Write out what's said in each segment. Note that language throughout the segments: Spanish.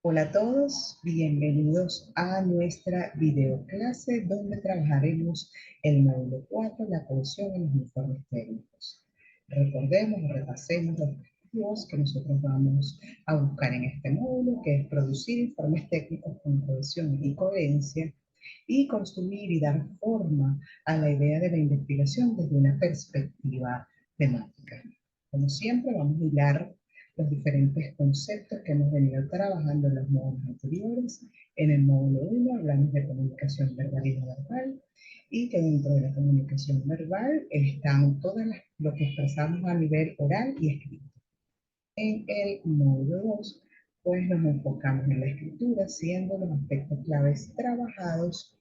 Hola a todos, bienvenidos a nuestra videoclase donde trabajaremos el módulo 4, la cohesión en los informes técnicos. Recordemos o repasemos los objetivos que nosotros vamos a buscar en este módulo, que es producir informes técnicos con cohesión y coherencia y construir y dar forma a la idea de la investigación desde una perspectiva temática. Como siempre, vamos a hilar los diferentes conceptos que hemos venido trabajando en los módulos anteriores. En el módulo 1 hablamos de comunicación verbal y no verbal, y que dentro de la comunicación verbal están lo que expresamos a nivel oral y escrito. En el módulo 2, pues nos enfocamos en la escritura, siendo los aspectos claves trabajados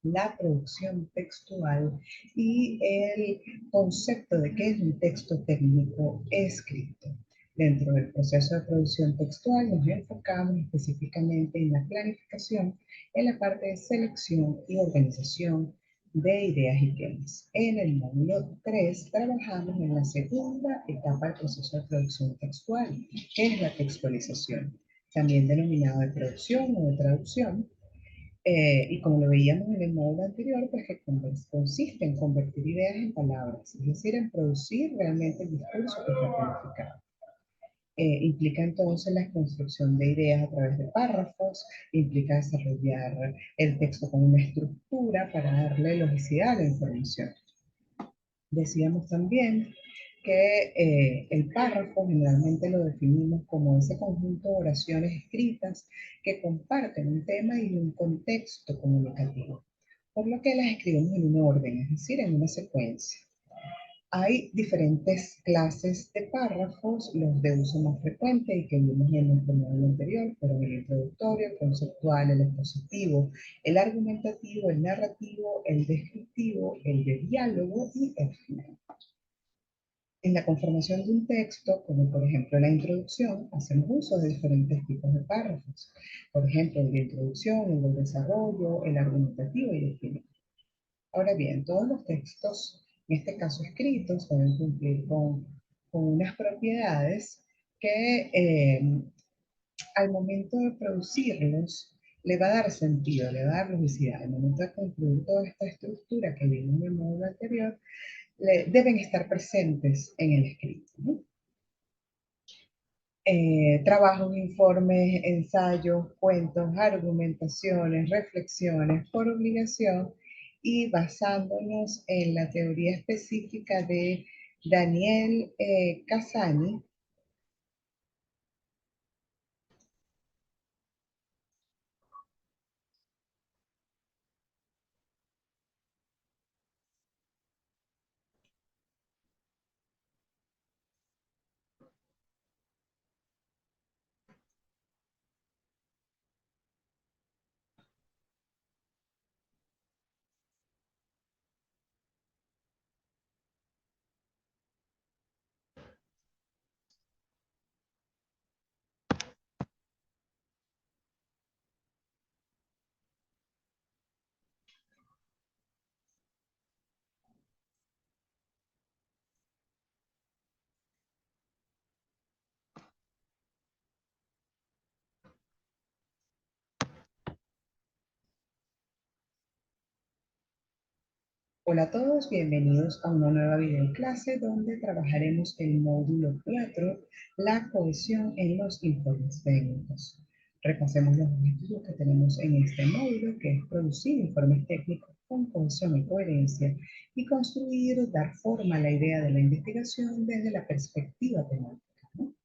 la producción textual y el concepto de qué es un texto técnico escrito. Dentro del proceso de producción textual nos enfocamos específicamente en la planificación, en la parte de selección y organización de ideas y temas. En el módulo 3 trabajamos en la segunda etapa del proceso de producción textual, que es la textualización, también denominado de producción o de traducción, y como lo veíamos en el módulo anterior, pues que consiste en convertir ideas en palabras, es decir, en producir realmente el discurso que está planificado. Implica entonces la construcción de ideas a través de párrafos, implica desarrollar el texto con una estructura para darle logicidad a la información. Decíamos también que el párrafo generalmente lo definimos como ese conjunto de oraciones escritas que comparten un tema y un contexto comunicativo, por lo que las escribimos en un orden, es decir, en una secuencia. Hay diferentes clases de párrafos, los de uso más frecuente y que vimos en el módulo anterior, fueron el introductorio, el conceptual, el expositivo, el argumentativo, el narrativo, el descriptivo, el de diálogo y el final. En la conformación de un texto, como por ejemplo la introducción, hacemos uso de diferentes tipos de párrafos. Por ejemplo, el de introducción, el de desarrollo, el argumentativo y el final. Ahora bien, todos los textos, en este caso escritos, deben cumplir con unas propiedades que al momento de producirlos le va a dar sentido, le va a dar logicidad. Al momento de concluir toda esta estructura que vimos en el módulo anterior, deben estar presentes en el escrito, ¿no? Trabajos, informes, ensayos, cuentos, argumentaciones, reflexiones por obligación y basándonos en la teoría específica de Daniel Casani. Hola a todos, bienvenidos a una nueva videoclase donde trabajaremos el módulo 4, la cohesión en los informes técnicos. Repasemos los objetivos que tenemos en este módulo, que es producir informes técnicos con cohesión y coherencia y construir, dar forma a la idea de la investigación desde la perspectiva temática, ¿no?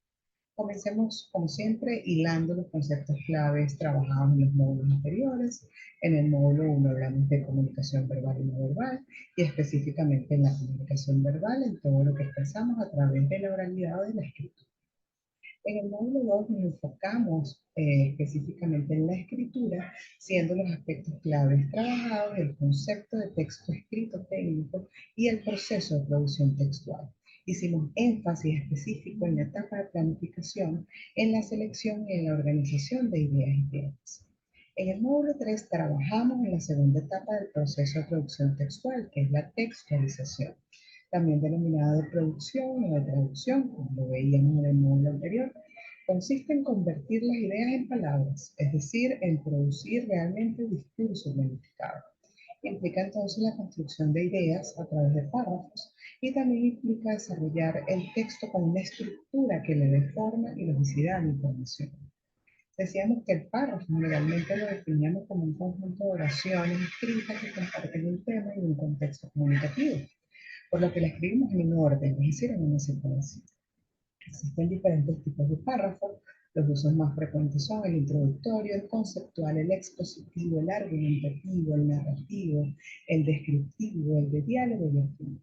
Comencemos, como siempre, hilando los conceptos claves trabajados en los módulos anteriores. En el módulo 1 hablamos de comunicación verbal y no verbal, y específicamente en la comunicación verbal, en todo lo que expresamos a través de la oralidad o de la escritura. En el módulo 2 nos enfocamos específicamente en la escritura, siendo los aspectos claves trabajados el concepto de texto escrito técnico y el proceso de producción textual. Hicimos énfasis específico en la etapa de planificación, en la selección y en la organización de ideas y temas. En el módulo 3 trabajamos en la segunda etapa del proceso de producción textual, que es la textualización, también denominada de producción o de traducción, como lo veíamos en el módulo anterior, Consiste en convertir las ideas en palabras, es decir, en producir realmente discursos unificados. Implica entonces la construcción de ideas a través de párrafos y también implica desarrollar el texto con una estructura que le dé forma y logicidad a la información. Decíamos que el párrafo generalmente lo definíamos como un conjunto de oraciones escritas que comparten un tema y un contexto comunicativo, por lo que la escribimos en un orden, es decir, en una secuencia. Existen diferentes tipos de párrafos. Los usos más frecuentes son el introductorio, el conceptual, el expositivo, el argumentativo, el narrativo, el descriptivo, el de diálogo y el final.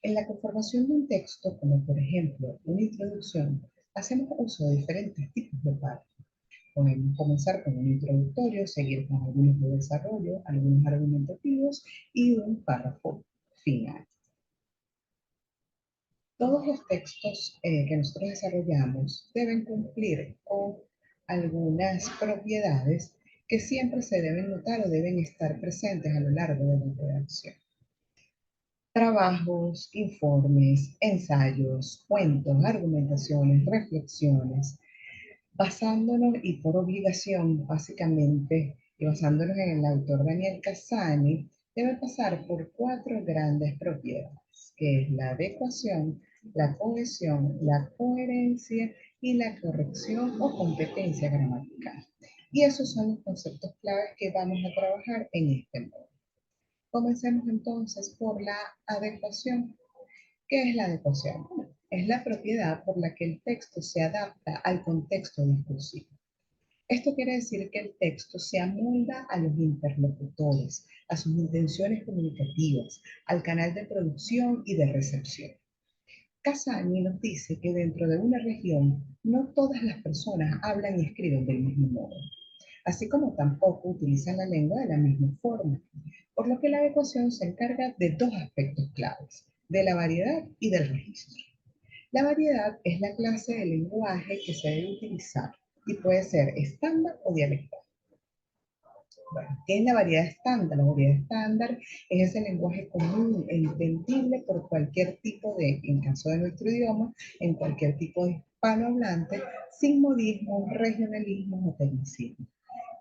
En la conformación de un texto, como por ejemplo una introducción, hacemos uso de diferentes tipos de párrafos. Podemos comenzar con un introductorio, seguir con algunos de desarrollo, algunos argumentativos y un párrafo final. Todos los textos que nosotros desarrollamos deben cumplir con algunas propiedades que siempre se deben notar o deben estar presentes a lo largo de la redacción. Trabajos, informes, ensayos, cuentos, argumentaciones, reflexiones, basándonos y por obligación, básicamente, y basándonos en el autor Daniel Cassani, debe pasar por 4 grandes propiedades, que es la adecuación, la cohesión, la coherencia y la corrección o competencia gramatical. Y esos son los conceptos claves que vamos a trabajar en este módulo. Comencemos entonces por la adecuación. ¿Qué es la adecuación? Es la propiedad por la que el texto se adapta al contexto discursivo. Esto quiere decir que el texto se amolda a los interlocutores, a sus intenciones comunicativas, al canal de producción y de recepción. Cassani nos dice que dentro de una región no todas las personas hablan y escriben del mismo modo, así como tampoco utilizan la lengua de la misma forma, por lo que la adecuación se encarga de 2 aspectos claves, de la variedad y del registro. La variedad es la clase de lenguaje que se debe utilizar y puede ser estándar o dialectal. Bueno, ¿qué es la variedad estándar? La variedad estándar es ese lenguaje común e entendible por cualquier tipo de, en caso de nuestro idioma, en cualquier tipo de hispanohablante, sin modismos, regionalismos o tecnicismos.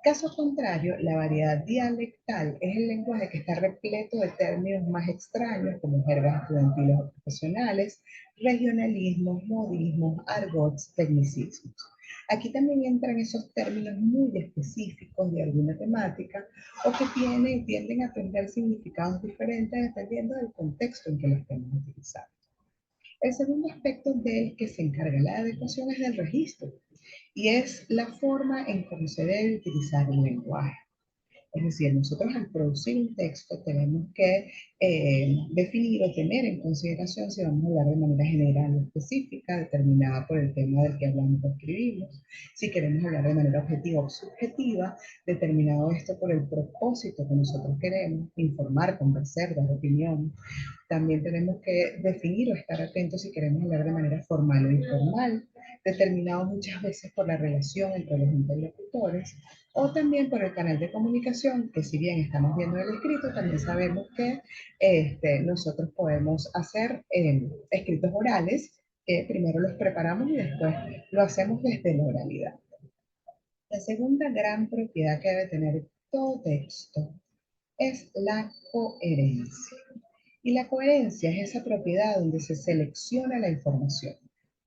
Caso contrario, la variedad dialectal es el lenguaje que está repleto de términos más extraños como jergas estudiantiles o profesionales, regionalismos, modismos, argots, tecnicismos. Aquí también entran esos términos muy específicos de alguna temática o que tienden a tener significados diferentes dependiendo del contexto en que los estemos utilizando. El segundo aspecto del que se encarga la adecuación es del registro y es la forma en cómo se debe utilizar el lenguaje. Es decir, nosotros al producir un texto tenemos que definir o tener en consideración si vamos a hablar de manera general o específica, determinada por el tema del que hablamos o escribimos, si queremos hablar de manera objetiva o subjetiva, determinado esto por el propósito que nosotros queremos, informar, convencer, dar opinión. También tenemos que definir o estar atentos si queremos hablar de manera formal o informal, determinado muchas veces por la relación entre los interlocutores o también por el canal de comunicación, que si bien estamos viendo el escrito, también sabemos que nosotros podemos hacer escritos orales, que primero los preparamos y después lo hacemos desde la oralidad. La segunda gran propiedad que debe tener todo texto es la coherencia. Y la coherencia es esa propiedad donde se selecciona la información,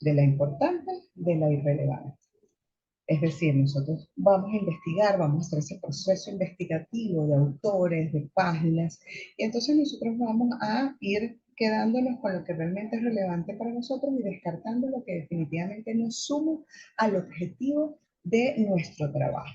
de la importante, de la irrelevante. Es decir, nosotros vamos a investigar, vamos a hacer ese proceso investigativo de autores, de páginas, y entonces nosotros vamos a ir quedándonos con lo que realmente es relevante para nosotros y descartando lo que definitivamente no suma al objetivo de nuestro trabajo.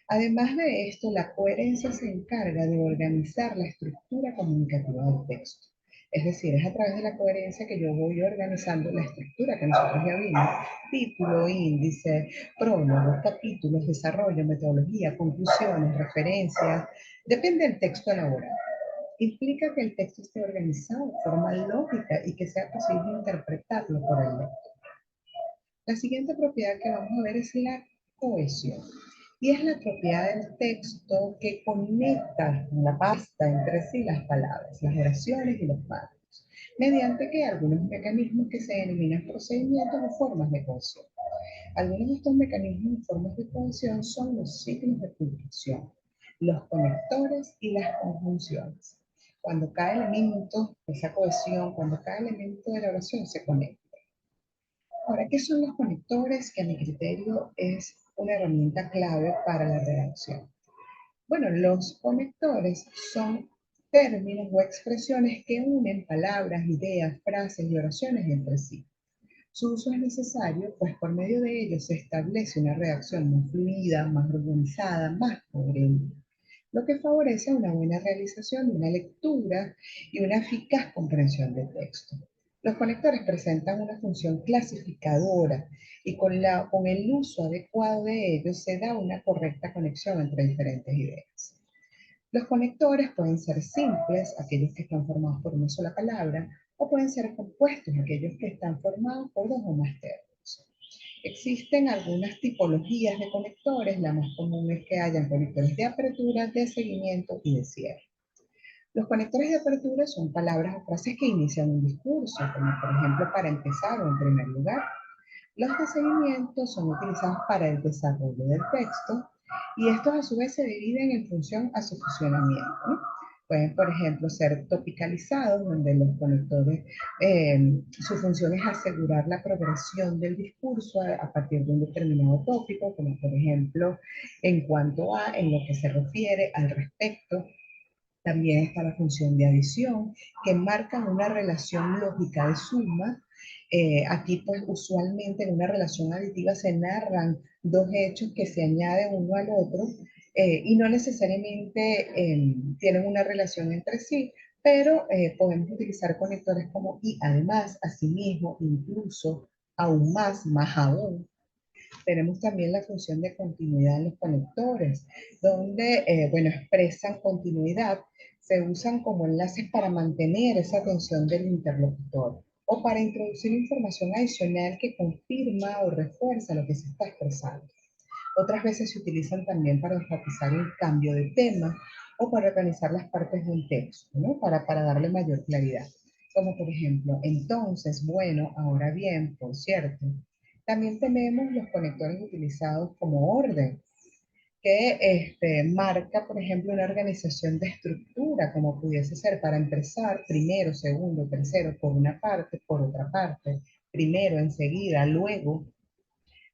Además de esto, la coherencia se encarga de organizar la estructura comunicativa del texto. Es decir, es a través de la coherencia que yo voy organizando la estructura que nosotros ya vimos. Título, índice, prólogo, capítulos, desarrollo, metodología, conclusiones, referencias. Depende del texto elaborado. Implica que el texto esté organizado de forma lógica y que sea posible interpretarlo por el lector. La siguiente propiedad que vamos a ver es la cohesión. Y es la propiedad del texto que conecta la pasta entre sí las palabras, las oraciones y los párrafos, mediante que algunos mecanismos que se denominan procedimientos o formas de cohesión. Algunos de estos mecanismos y formas de cohesión son los signos de puntuación, los conectores y las conjunciones. Cuando cada elemento, esa cohesión, cuando cada elemento de la oración se conecta. Ahora, ¿qué son los conectores? Que a mi criterio es una herramienta clave para la redacción. Bueno, los conectores son términos o expresiones que unen palabras, ideas, frases y oraciones entre sí. Su uso es necesario, pues por medio de ellos se establece una redacción más fluida, más organizada, más coherente, lo que favorece una buena realización de una lectura y una eficaz comprensión del texto. Los conectores presentan una función clasificadora y con el uso adecuado de ellos se da una correcta conexión entre diferentes ideas. Los conectores pueden ser simples, aquellos que están formados por una sola palabra, o pueden ser compuestos, aquellos que están formados por dos o más términos. Existen algunas tipologías de conectores, la más común es que hayan conectores de apertura, de seguimiento y de cierre. Los conectores de apertura son palabras o frases que inician un discurso, como por ejemplo para empezar o en primer lugar. Los de seguimiento son utilizados para el desarrollo del texto y estos a su vez se dividen en función a su funcionamiento, ¿no? Pueden, por ejemplo, ser topicalizados, donde los conectores, su función es asegurar la progresión del discurso a partir de un determinado tópico, como por ejemplo, en cuanto a, en lo que se refiere al respecto. También está la función de adición, que marcan una relación lógica de suma. Aquí, pues, usualmente en una relación aditiva se narran dos hechos que se añaden uno al otro y no necesariamente tienen una relación entre sí, pero podemos utilizar conectores como y además, asimismo, incluso, aún más, más aún. Tenemos también la función de continuidad en los conectores, donde, bueno, expresan continuidad, se usan como enlaces para mantener esa atención del interlocutor o para introducir información adicional que confirma o refuerza lo que se está expresando. Otras veces se utilizan también para enfatizar un cambio de tema o para organizar las partes de un texto, ¿no? Para darle mayor claridad. Como por ejemplo, entonces, bueno, ahora bien, por cierto. También tenemos los conectores utilizados como orden, que marca, por ejemplo, una organización de estructura, como pudiese ser para empezar, primero, segundo, tercero, por una parte, por otra parte, primero, enseguida, luego.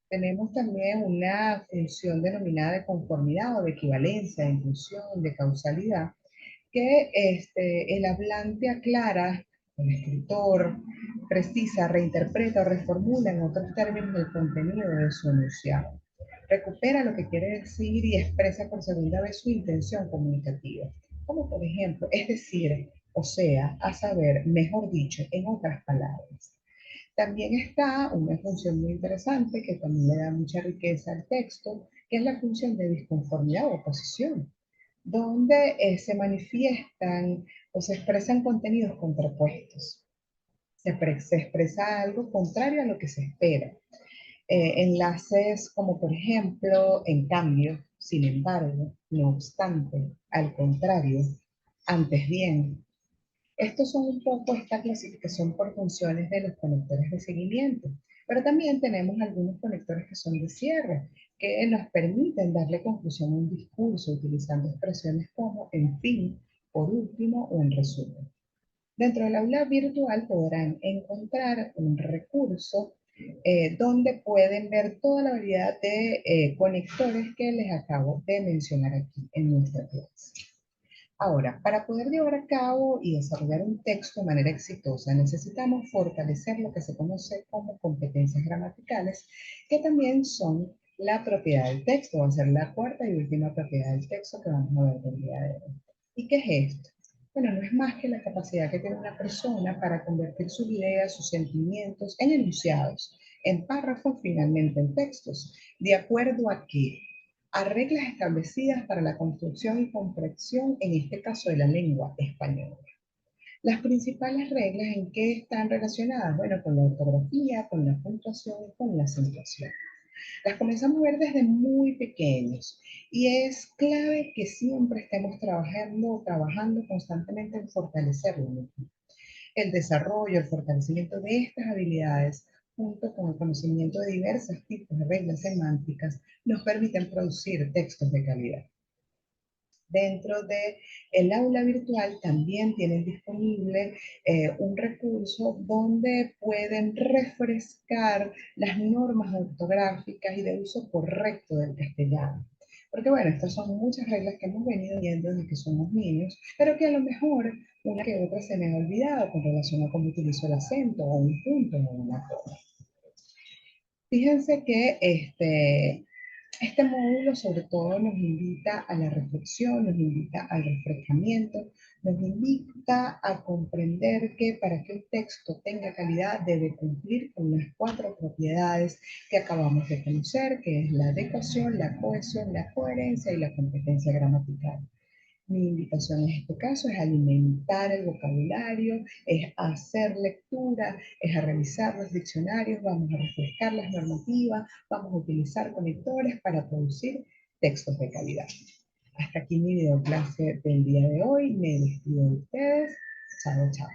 Tenemos también una función denominada de conformidad o de equivalencia, de inclusión, de causalidad, que el hablante aclara, el escritor precisa, reinterpreta o reformula en otros términos el contenido de su enunciado. Recupera lo que quiere decir y expresa por segunda vez su intención comunicativa. Como por ejemplo, es decir, o sea, a saber, mejor dicho, en otras palabras. También está una función muy interesante que también le da mucha riqueza al texto, que es la función de disconformidad o oposición, donde se manifiestan o se expresan contenidos contrapuestos. Se expresa algo contrario a lo que se espera. Enlaces como por ejemplo, en cambio, sin embargo, no obstante, al contrario, antes bien. Estos son un poco esta clasificación por funciones de los conectores de seguimiento, pero también tenemos algunos conectores que son de cierre, que nos permiten darle conclusión a un discurso utilizando expresiones como en fin, por último o en resumen. Dentro del aula virtual podrán encontrar un recurso donde pueden ver toda la variedad de conectores que les acabo de mencionar aquí en nuestra clase. Ahora, para poder llevar a cabo y desarrollar un texto de manera exitosa, necesitamos fortalecer lo que se conoce como competencias gramaticales, que también son la propiedad del texto, va a ser la cuarta y última propiedad del texto que vamos a ver el día de hoy. ¿Y qué es esto? Bueno, no es más que la capacidad que tiene una persona para convertir sus ideas, sus sentimientos en enunciados, en párrafos, finalmente en textos, de acuerdo a qué, a reglas establecidas para la construcción y comprensión, en este caso de la lengua española. Las principales reglas en qué están relacionadas, bueno, con la ortografía, con la puntuación y con la acentuación. Las comenzamos a ver desde muy pequeños y es clave que siempre estemos trabajando constantemente en fortalecerlo mismo. El desarrollo, el fortalecimiento de estas habilidades junto con el conocimiento de diversos tipos de reglas semánticas, nos permiten producir textos de calidad. Dentro del aula virtual también tienen disponible un recurso donde pueden refrescar las normas ortográficas y de uso correcto del castellano. Porque bueno, estas son muchas reglas que hemos venido viendo desde que somos niños, pero que a lo mejor una que otra se me ha olvidado con relación a cómo utilizo el acento o un punto o una coma. Fíjense que este módulo sobre todo nos invita a la reflexión, nos invita al refrescamiento, nos invita a comprender que para que un texto tenga calidad debe cumplir con las 4 propiedades que acabamos de conocer, que es la adecuación, la cohesión, la coherencia y la competencia gramatical. Mi invitación en este caso es alimentar el vocabulario, es a hacer lectura, es a revisar los diccionarios, vamos a refrescar las normativas, vamos a utilizar conectores para producir textos de calidad. Hasta aquí mi videoclase del día de hoy. Me despido de ustedes. Chao, chao.